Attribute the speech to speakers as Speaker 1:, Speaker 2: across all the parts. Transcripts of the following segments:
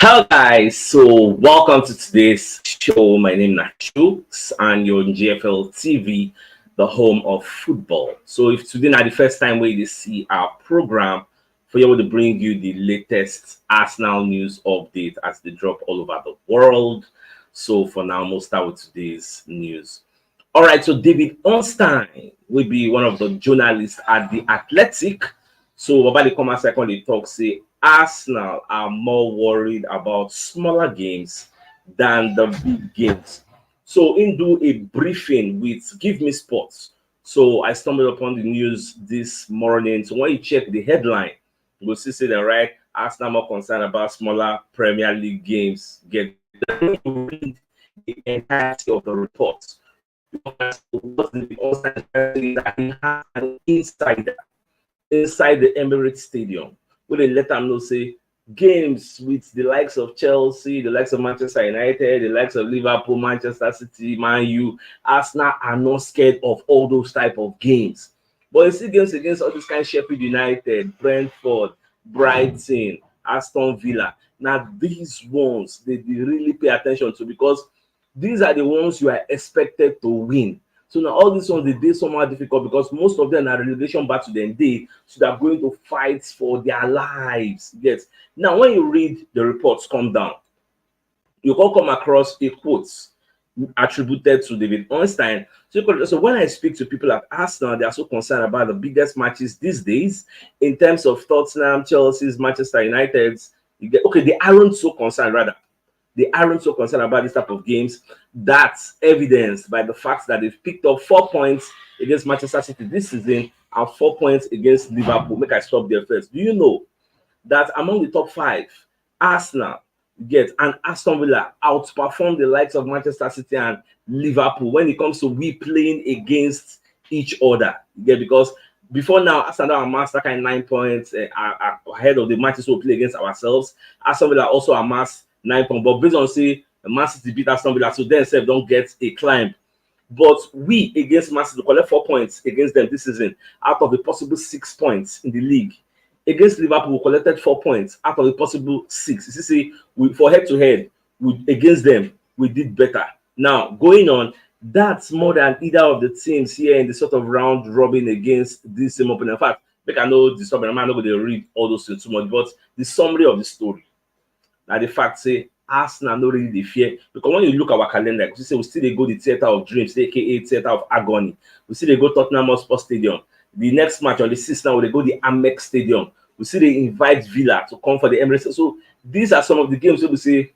Speaker 1: Hello guys, so welcome to today's show. My name is CHUKS and you're on GFL TV, the home of football. So if today is the first time we see our program, for you to bring you the latest Arsenal news update as they drop all over the world. So for now, we'll start with today's news. All right, so David Ornstein will be one of the journalists at the Athletic. So about the comment second, they talk say Arsenal are more worried about smaller games than the big games. So in do a briefing with Give Me Sports. So I stumbled upon the news this morning. So when you check the headline, you will see that right, Arsenal more concerned about smaller Premier League games. Get read the entirety of the report. What the that he has an insider inside the Emirates Stadium, where they let them know say games with the likes of Chelsea, the likes of Manchester United, the likes of Liverpool, Manchester City, Man U, Arsenal are not scared of all those type of games. But you see games against all these kind of Sheffield United, Brentford, Brighton, Aston Villa. Now these ones they really pay attention to because these are the ones you are expected to win. So now all these ones they did somehow difficult because most of them are relegation back to them day, so they're going to fight for their lives. Yes. Now when you read the reports come down, you can come across a quote attributed to David Ornstein. So when I speak to people at Arsenal, they are so concerned about the biggest matches these days in terms of Tottenham, Chelsea's, Manchester United's. Okay, they aren't so concerned rather. They aren't so concerned about this type of games. That's evidenced by the fact that they've picked up 4 points against Manchester City this season and 4 points against Liverpool. Make I stop there first. Do you know that among the top five, Arsenal and Aston Villa outperform the likes of Manchester City and Liverpool when it comes to we playing against each other? Because before now, Arsenal amassed that kind of 9 points ahead of the matches we play against ourselves. Aston Villa also amassed 9 points, but based on say Man City beat Aston Villa, so then say don't get a climb. But we against Man City collect 4 points against them this season out of the possible 6 points in the league. Against Liverpool, we collected 4 points out of the possible 6. You see, for head to head, against them, we did better. Now, going on, that's more than either of the teams here in the sort of round robin against this same opponent. In fact, make I know the summary. I'm not going to read all those things too much, but the summary of the story. Now, the fact say Arsenal not really the fear because when you look at our calendar, you see we still they go the theater of dreams, aka theater of agony. We see they go Tottenham Hotspur Stadium. The next match on the 6th now, they go the Amex Stadium. We see they invite Villa to come for the Emirates. So these are some of the games where we say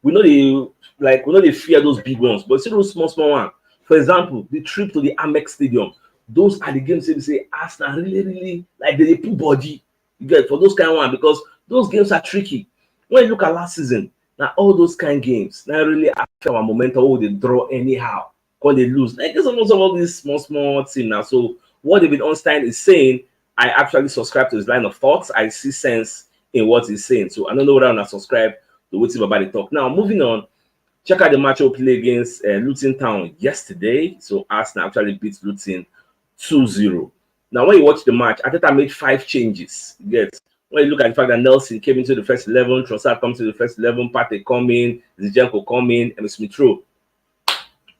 Speaker 1: we know they fear those big ones, but see those small ones. For example, the trip to the Amex Stadium. Those are the games where we say Arsenal really like they put body. You get for those kind of one because those games are tricky. When you look at last season, now all those kind of games now really affect our momentum. Oh, they draw anyhow, when they lose. Like there's almost all these small team now. So what David Ornstein is saying, I actually subscribe to his line of thoughts. I see sense in what he's saying. So I don't know whether I'm not subscribe to what he's about the talk. Now, moving on, check out the match we played against Luton Town yesterday. So Arsenal actually beat Luton 2-0. Now, when you watch the match, I think I made 5 changes. You get when you look at the fact that Nelson came into the first 11, Trossard comes to the first 11, Partey come in, Zinchenko come in, and Smith Rowe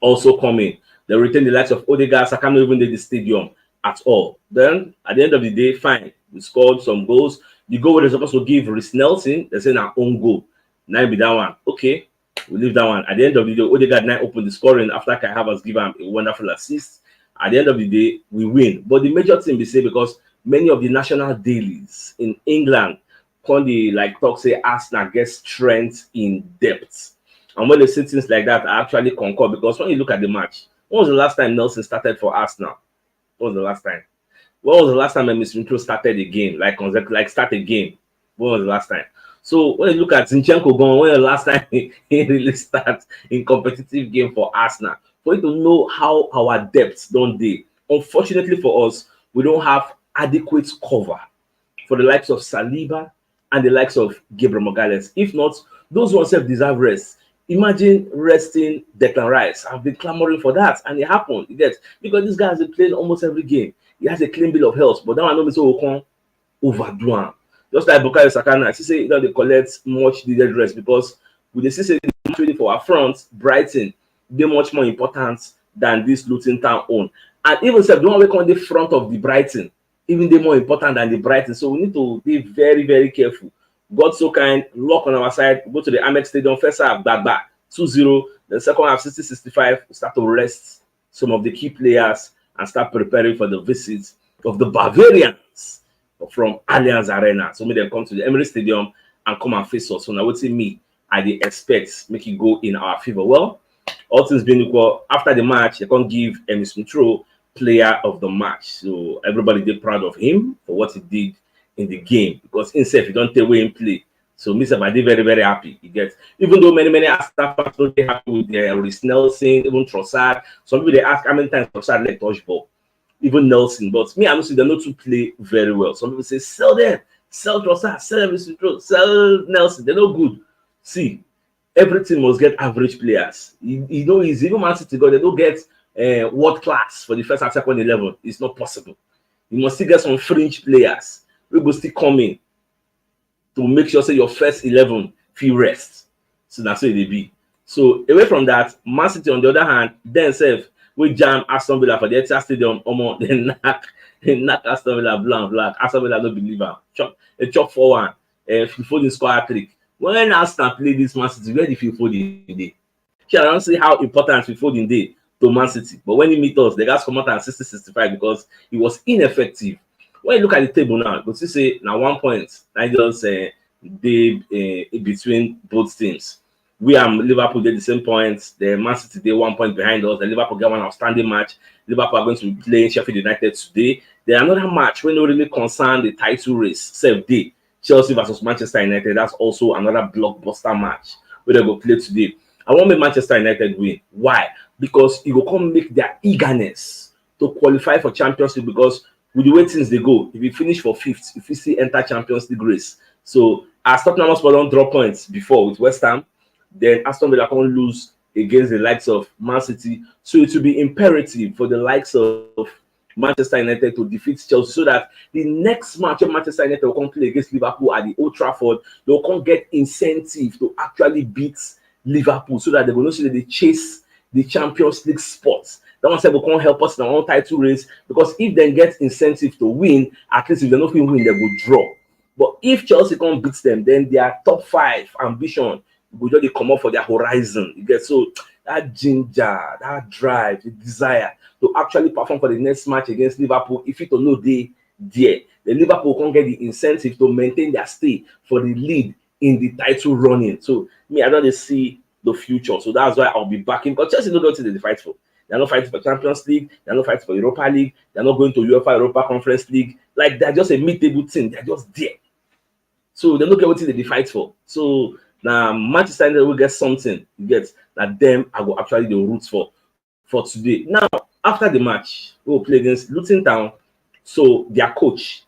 Speaker 1: also come in. They retain the likes of Odegaard. Saka not even in the stadium at all. Then at the end of the day, fine, we scored some goals. The goal they're supposed to give Reece Nelson, they say our own goal. Now be that one. Okay, we leave that one. At the end of the day, Odegaard now opened the scoring after Kai Havertz give him a wonderful assist. At the end of the day, we win. But the major thing we say because many of the national dailies in England can they like talk say Arsenal gets strength in depth. And when they say things like that, I actually concur because when you look at the match, when was the last time Nelson started for Arsenal? When was the last time? When was the last time Miss Intro started a game? Like start a game. When was the last time? So when you look at Zinchenko going, when the last time he really started in competitive game for Arsenal? For you to know how our depths don't they. Unfortunately for us, we don't have adequate cover for the likes of Saliba and the likes of Gabriel Magalhaes. If not, those ones deserve rest. Imagine resting Declan Rice. I've been clamoring for that, and it happened. You get because this guy has been playing almost every game. He has a clean bill of health, but now I know Mr. Okon overdo him. Just like Bukayo Saka now, she say you know they collect much needed rest because we dey see say the match ready for our front, Brighton, they much more important than this Luton Town own. And even if the one we on the front of the Brighton, even they more important than the Brighton. So we need to be very, very careful. God so kind, luck on our side, go to the Amex Stadium, first half, back, 2-0. The second half, 60-65, we start to rest some of the key players and start preparing for the visit of the Bavarians from Allianz Arena. So make them come to the Emirates Stadium and come and face us. So now, what's me? I dey expect make it go in our favor. Well, all things being equal, after the match, they can't give Emi Smith-Rowe player of the match. So everybody did proud of him for what he did in the game because himself, he don't take away him play. So Mr. Badi very, very happy. He gets, even though many Arsenal fans don't get happy with Reece Nelson, even Trossard. Some people they ask how many times Trossard let touch ball, even Nelson. But me, I don't see them not to play very well. Some people say sell them, sell Trossard, sell Mr. sell Nelson. They're not good. See, every team must get average players. You know, it's even Man City, they don't get world class for the first and second 11. It's not possible. You must still get some fringe players. We will still come in to make sure say your first 11 feel rest. So that's what it be. So away from that, Man City on the other hand, themselves we jam Aston Villa for the Etihad Stadium. They knock Aston Villa blank. Aston Villa don't believe her. They chop 4-1. Phil Foden score a trick. When Aston play this Man City, where did Phil Foden dey? I don't see how important Phil Foden dey to Man City. But when he meet us, they got come out at 60-65 because he was ineffective. When you look at the table now, you see say now 1 point, I just between both teams. We and Liverpool did the same points. The Man City did 1 point behind us. The Liverpool get one outstanding match. Liverpool are going to be playing Sheffield United today. There another match when no really concern the title race. Same day, Chelsea versus Manchester United. That's also another blockbuster match where they go play today. I want make Manchester United win. Why? Because it will come make their eagerness to qualify for Champions League because with the way things they go, if you finish for 5th, if you see enter Champions League race. So as Tottenham Hotspur don't drop points before with West Ham, then Aston Villa can't lose against the likes of Man City. So it will be imperative for the likes of Manchester United to defeat Chelsea so that the next match of Manchester United will come play against Liverpool at the Old Trafford. They'll come get incentive to actually beat Liverpool so that they're going to see that they chase the Champions League spots. That one said we can't help us in our own title race because if they get incentive to win, at least if they're not going to win, they will draw. But if Chelsea can't beat them, then their top 5 ambition will just come up for their horizon. You get so that ginger, that drive, the desire to actually perform for the next match against Liverpool. If it or no they there, the Liverpool can't get the incentive to maintain their stay for the lead in the title running. So me, I don't see the future. So that's why I'll be backing. Because Chelsea don't know what they fight for. They're not fighting for Champions League. They're not fighting for Europa League. They're not going to UEFA Europa Conference League. Like they're just a mid-table team. They're just there. So they look at what they fight for. So now Manchester United will get something. You get that them I will actually the roots for today. Now after the match, we will play against Luton Town. So their coach,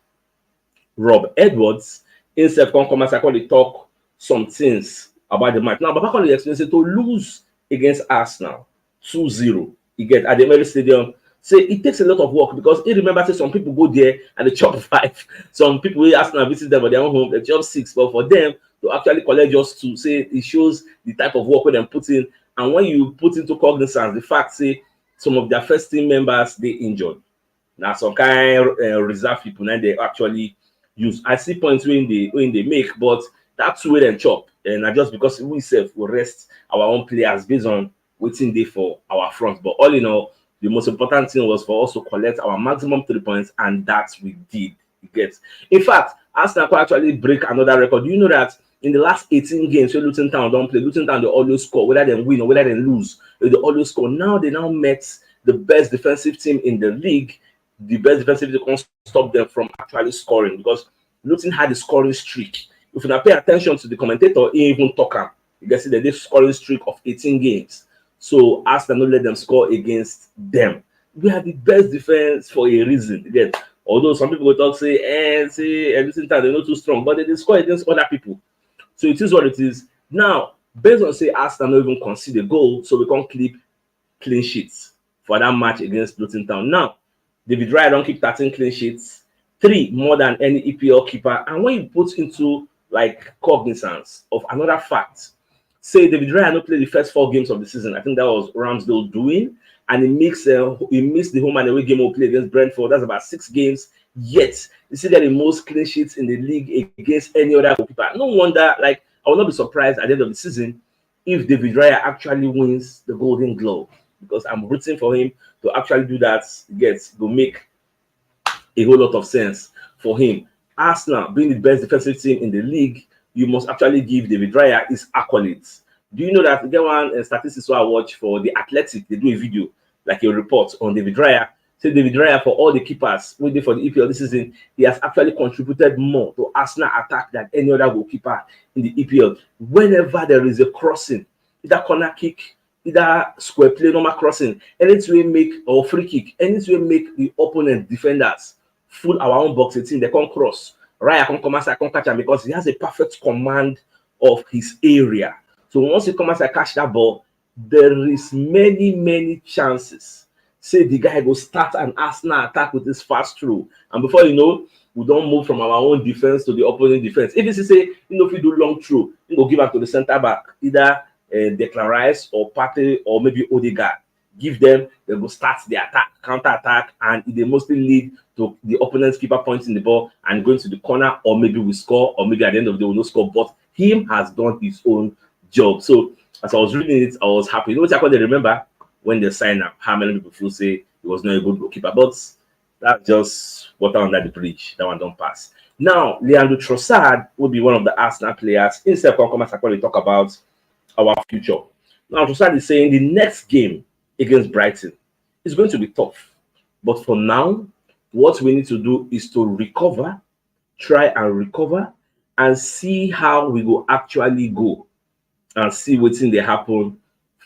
Speaker 1: Rob Edwards, himself come as I call it talk some things about the match. Now, Baba Conley explains it to lose against Arsenal 2-0. You get at the Emirates Stadium. Say it takes a lot of work because you remember say some people go there and they chop 5. Some people will Arsenal visit them at their own home, they chop 6. But for them to actually collect just 2, say it shows the type of work where they put in. And when you put into cognizance the fact, say some of their first team members they injured. Now some kind reserve people now they actually use. I see points when they make, but that's where they chop. And just because we self will rest our own players based on waiting day for our front. But all in all, the most important thing was for us to collect our maximum 3 points, and that we did. You get. In fact, Arsenal could actually break another record. You know that in the last 18 games where Luton Town don't play, Luton Town they always score, whether they win or whether they lose, they always score. Now they met the best defensive team in the league. The best defensive team can't stop them from actually scoring because Luton had a scoring streak. If you not pay attention to the commentator, he even talk him. You can see that they scoring streak of 18 games. So Arsenal not let them score against them. We have the best defense for a reason. Again, although some people will talk say everything time they're not too strong, but they score against other people. So it is what it is. Now, based on say Arsenal not even concede a goal, so we can't keep clean sheets for that match against Luton Town. Now, David Raya don't keep 13 clean sheets. 3 more than any EPL keeper. And when you put into like cognizance of another fact, say David Raya no play the first 4 games of the season. I think that was Ramsdale doing, and he missed the home and away game we play against Brentford. That's about 6 games. Yet you see that the most clean sheets in the league against any other goalkeeper. No wonder, like, I will not be surprised at the end of the season if David Raya actually wins the Golden Glove, because I'm rooting for him to actually do that. To make a whole lot of sense for him. Arsenal being the best defensive team in the league, you must actually give David Raya his accolades. Do you know that get one statistics I watch for the Athletic? They do a video, like a report on David Raya. Say David Raya, for all the keepers waiting for the EPL this season, he has actually contributed more to Arsenal attack than any other goalkeeper in the EPL. Whenever there is a crossing, either corner kick, either square play, normal crossing, anything we make, or free kick, anything we make the opponent defenders full our own box 18, they can't cross. Raya can come outside, can catch him, because he has a perfect command of his area. So once he comes outside, catch that ball, there is many chances. Say the guy will start an Arsenal attack with this fast through, and before you know, we don't move from our own defense to the opposing defense. If you say, if you do long through, you go give up to the center back, either Declan Rice or Partey or maybe Odegaard. Give them, they will start the attack, counter attack, and they mostly lead to the opponent's keeper pointing the ball and going to the corner, or maybe we score, or maybe at the end of the day we'll not score. But him has done his own job. So as I was reading it, I was happy. You know what I remember when they signed up, how many people feel say he was not a good goalkeeper, but that's just water under the bridge. That one don't pass. Now, Leandro Trossard will be one of the Arsenal players. Instead of come and talk about our future. Now, Trossard is saying the next game against Brighton is going to be tough. But for now, what we need to do is to recover, try and recover, and see how we will actually go and see what's in the happen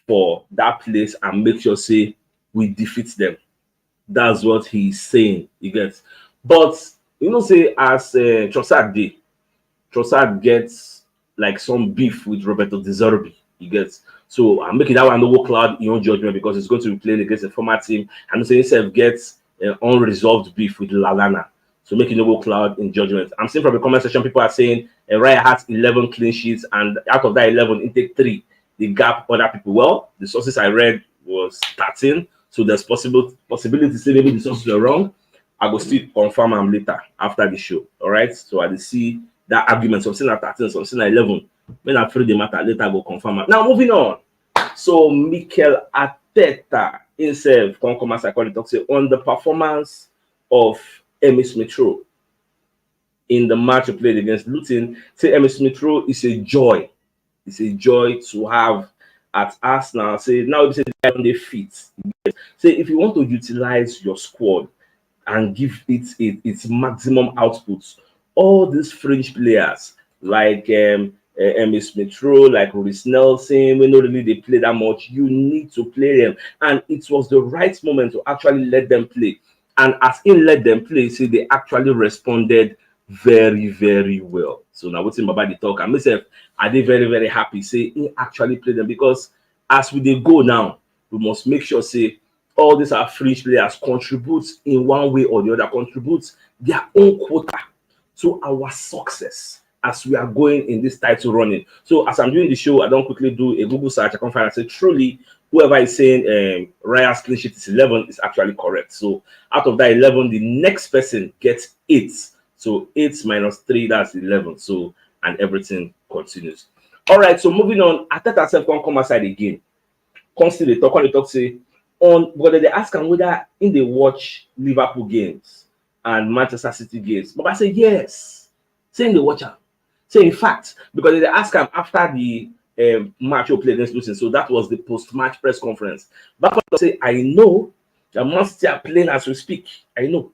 Speaker 1: for that place and make sure, say, we defeat them. That's what he's saying, you get. But, say, as Trossard gets like some beef with Roberto De Zerbi. You get. So I'm making that one no cloud in your judgment, because it's going to be playing against a former team, and so himself gets unresolved beef with Lallana. So making no cloud in judgment. I'm seeing from the comment section, people are saying Raya has 11 clean sheets, and out of that 11, intake 3. The gap other people. Well, the sources I read was 13, so there's possibility to say maybe the sources are wrong. I will still confirm them later after the show. All right. So I will see that argument. Something at 13, something at 11. When I feel the matter later, I will confirm it. Now moving on. So Mikel Arteta himself can come as I call it talk say on the performance of Emile Smith-Rowe in the match we played against Luton. Say Emile Smith-Rowe is a joy. It's a joy to have at Arsenal. Say now we say they're on their feet. Say if you want to utilize your squad and give it its maximum output, all these fringe players like Emile Smith-Rowe, like Reece Nelson, we know really they play that much. You need to play them, and it was the right moment to actually let them play. And as in let them play, see they actually responded very well. So now what's in Baba the talk, and myself, are they very happy? Say he actually play them, because as we go now, we must make sure say all these are fringe players contribute in one way or the other, contribute their own quota to our success as we are going in this title running. So as I'm doing the show, I don't quickly do a Google search. I can find and say truly whoever is saying Raya's clean sheet is 11 is actually correct. So out of that 11, the next person gets 8. So 8 minus 3, that's 11. So and everything continues. All right. So moving on, Arteta self can come aside again. Constantly talk on the talk say on whether they ask him whether in they watch Liverpool games and Manchester City games. But I say yes. Saying they watch them. So in fact, because they asked him after the match we played against Luton, so that was the post-match press conference. But I say, I know that Man City are playing as we speak. I know.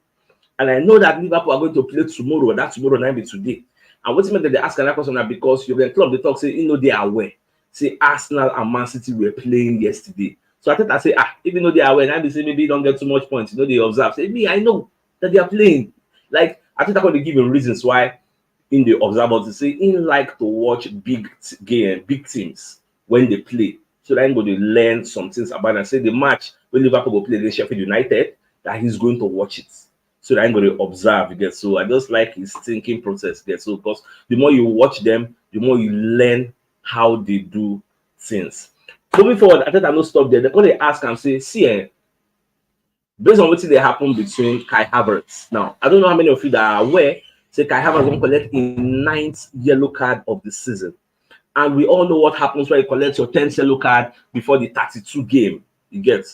Speaker 1: And I know that Liverpool are going to play tomorrow. That tomorrow night be today. And what's meant that they ask that question that because Jurgen Klopp, they talk, say, they are aware. Say Arsenal and Man City were playing yesterday. So I think I say, even though they are aware, and they say maybe you don't get too much points, they observe. Say, me, I know that they are playing. Like, I think I'm going to give you reasons why in the observer to say he like to watch big teams when they play. So I'm going to learn some things about it and say the match when Liverpool will play against Sheffield United, that he's going to watch it. so that I'm going to observe. You get, so I just like his thinking process. Get, so because the more you watch them, the more you learn how they do things. Moving forward, I think I no stop there. They're going to ask and say, see, based on what they happen between Kai Havertz. Now, I don't know how many of you that are aware, say Kai Havertz won't collect a 9th yellow card of the season. And we all know what happens when you collect your 10th yellow card before the 32 game. You get.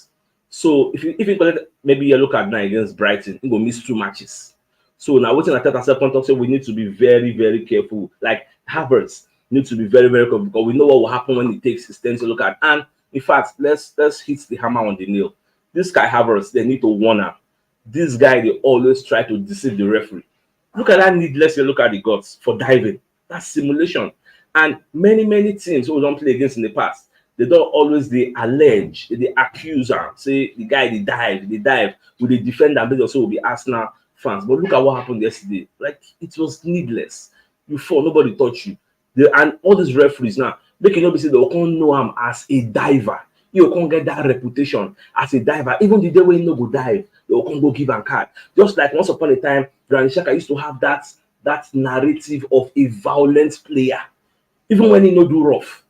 Speaker 1: So if you collect maybe yellow card now against Brighton, you go miss 2 matches. So now waiting at that point of say we need to be very, very careful. Like Havertz need to be very, very careful because we know what will happen when he takes his 10th yellow card. And in fact, let's hit the hammer on the nail. This guy Havertz, they need to warn him. This guy, they always try to deceive the referee. Look at that needless yellow card he got for diving. That's simulation. And many teams who don't play against in the past, they don't always they allege, they accuse her, say the guy they dive with the defender, but also will be Arsenal fans. But look at what happened yesterday. Like it was needless. You fall, nobody touched you. And all these referees now, they can not be say they can't know him as a diver. You can't get that reputation as a diver. Even the day when you no go dive, you can't go give a card. Just like once upon a time, Granit Xhaka used to have that narrative of a violent player. Even when he no do rough,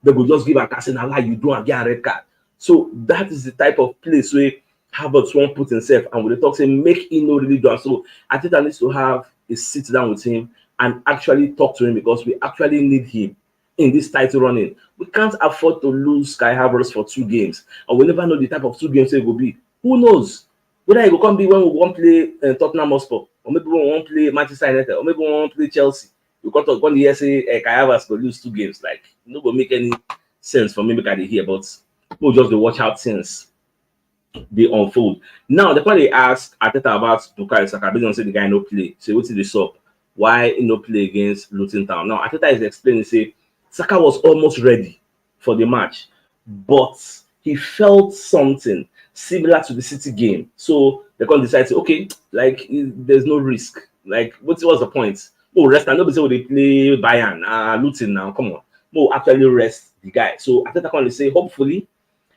Speaker 1: they will just give a card saying, "Allah, you do and get a red card." So that is the type of place where Havertz won't put himself, and when they talk, say make him no really do. So I think I need to have a sit down with him and actually talk to him because we actually need him in this title running. We can't afford to lose Kai Havertz for 2 games, and we never know the type of 2 games it will be. Who knows? Whether it will come be when we won't play Tottenham Hotspur, or maybe we won't play Manchester United, or maybe we won't play Chelsea. We got to one year say Kai Havertz will lose 2 games. Like, no go make any sense for me because they hear, but we'll just be watch out since they unfold. Now, the point they ask Arteta about Bukayo Saka, they don't say the guy no play. So what's this up? Why he no play against Luton Town? Now, Arteta is explaining, say Saka was almost ready for the match, but he felt something similar to the City game. So they can decide, say, okay, like there's no risk. Like, what's the point? Oh, rest. I know they say they play Bayern, Luton now. Come on. No, actually rest the guy. So Arteta can say, hopefully,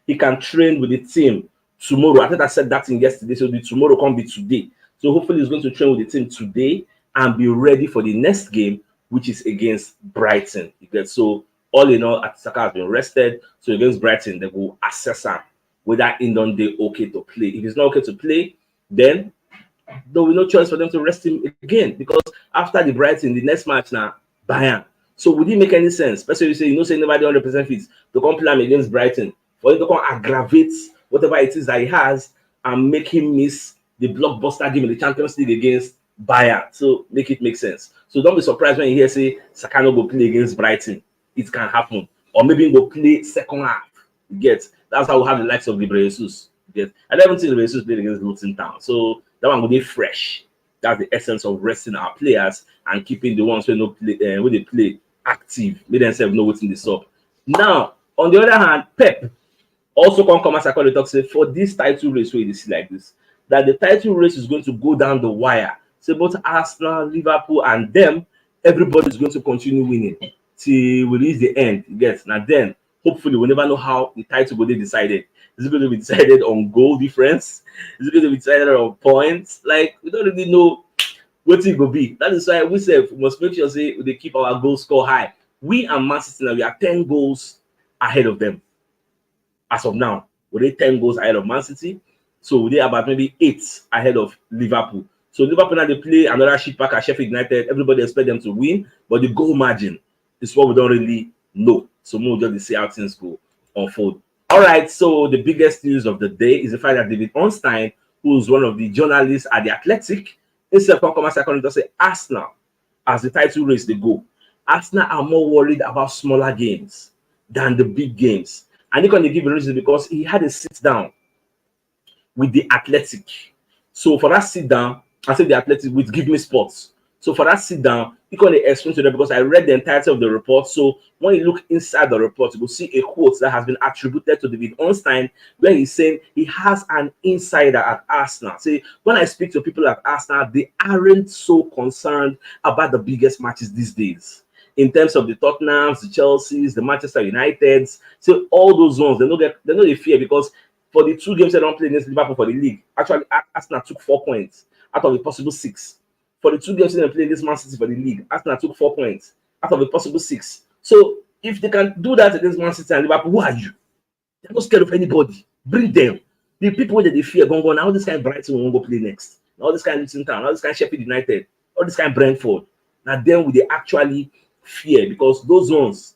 Speaker 1: he can train with the team tomorrow. Arteta said that thing yesterday, so the tomorrow can't be today. So hopefully, he's going to train with the team today and be ready for the next game, which is against Brighton. So all in all, Saka has been rested. So against Brighton, they will assess him whether in on day okay to play. If it's not okay to play, then there will be no choice for them to rest him again because after the Brighton, the next match now, Bayern. So would it make any sense? Especially say say nobody 100% fit to come play him against Brighton for him to come aggravate whatever it is that he has and make him miss the blockbuster game in the Champions League against Bayern. So make it make sense. So don't be surprised when you hear say Saka no go play against Brighton. It can happen, or maybe he go play second half. You get that's how we have the likes of Gabriel Jesus. You get I don't think Gabriel Jesus played against Luton Town, so that one will be fresh. That's the essence of resting our players and keeping the ones who play when they play active. Make themselves know what's in this up. Now, on the other hand, Pep also come as I call it talk say for this title race where you see like this, that the title race is going to go down the wire. So both Arsenal, Liverpool, and them, everybody is going to continue winning till we reach the end. Yes, now then hopefully we never know how the title will be decided. Is it going to be decided on goal difference? Is it going to be decided on points? Like we don't really know what it will be. That is why we say we must make sure say they keep our goal score high. We and Man City now we are 10 goals ahead of them. As of now, we're 10 goals ahead of Man City. So we're about maybe 8 ahead of Liverpool. So Liverpool now they play another shit pack at Sheffield United. Everybody expect them to win, but the goal margin is what we don't really know. So we'll just see how things go unfold. All right, so the biggest news of the day is the fact that David Ornstein, who's one of the journalists at The Athletic, instead of coming second to say Arsenal, as the title race they go, Arsenal are more worried about smaller games than the big games. And he can give a reason because he had a sit down with The Athletic. So for that sit down, I said The Athletic with Give Me Sports. So for that sit down, he can explain to them because I read the entirety of the report. So when you look inside the report, you will see a quote that has been attributed to David Ornstein, where he's saying he has an insider at Arsenal. See, when I speak to people at Arsenal, they aren't so concerned about the biggest matches these days. In terms of the Tottenhams, the Chelseas, the Manchester Uniteds, so all those ones, they know they fear because for the 2 games they don't play against Liverpool for the league, actually Arsenal took 4 points. out of a possible 6. For the 2 games they play this Man City for the league, Arsenal took 4 points out of a possible 6. So if they can do that against Man City and Liverpool, who are you? They're not scared of anybody. Bring them. The people that they fear going on, now this kind of Brighton will go play next. All this kind of Luton Town, all this kind of Sheffield United, all this kind of Brentford. Now then will they actually fear, because those ones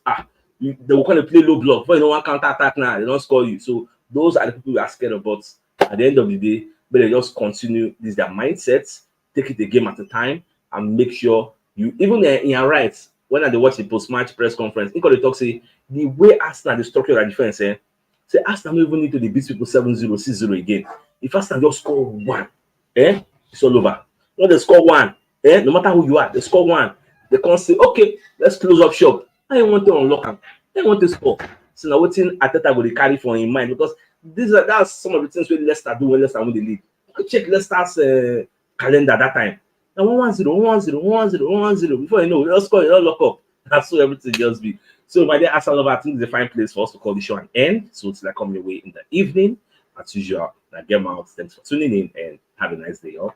Speaker 1: they will kind of play low block. But you know, one counter attack now, they don't score you. So those are the people we are scared of. But at the end of the day, but they just continue this their mindset, take it a game at a time, and make sure you even in your rights. When they watch the post-match press conference, in they talk say the way Arsenal the structure of defense, say Arsenal don't even need to beat people 7-0, 6-0 again. If Arsenal just score 1, it's all over. When they score 1, no matter who you are, they score 1. They can't say, okay, let's close up shop. I want to unlock them. I want to score. So now what thing Ateta will carry for in mind, because that's some of the things we Leicester do when Leicester win the league. Check Leicester's calendar that time. Now 1-1-0, 1-1-0, 1-1-0, 1-1-0. Before you know, they'll score, they'll lock up. That's how everything just be. So my dear Arsenal lover, I think it's a fine place for us to call the show an end. So till I come your way in the evening, as usual, I get my out. Thanks for tuning in and have a nice day, y'all.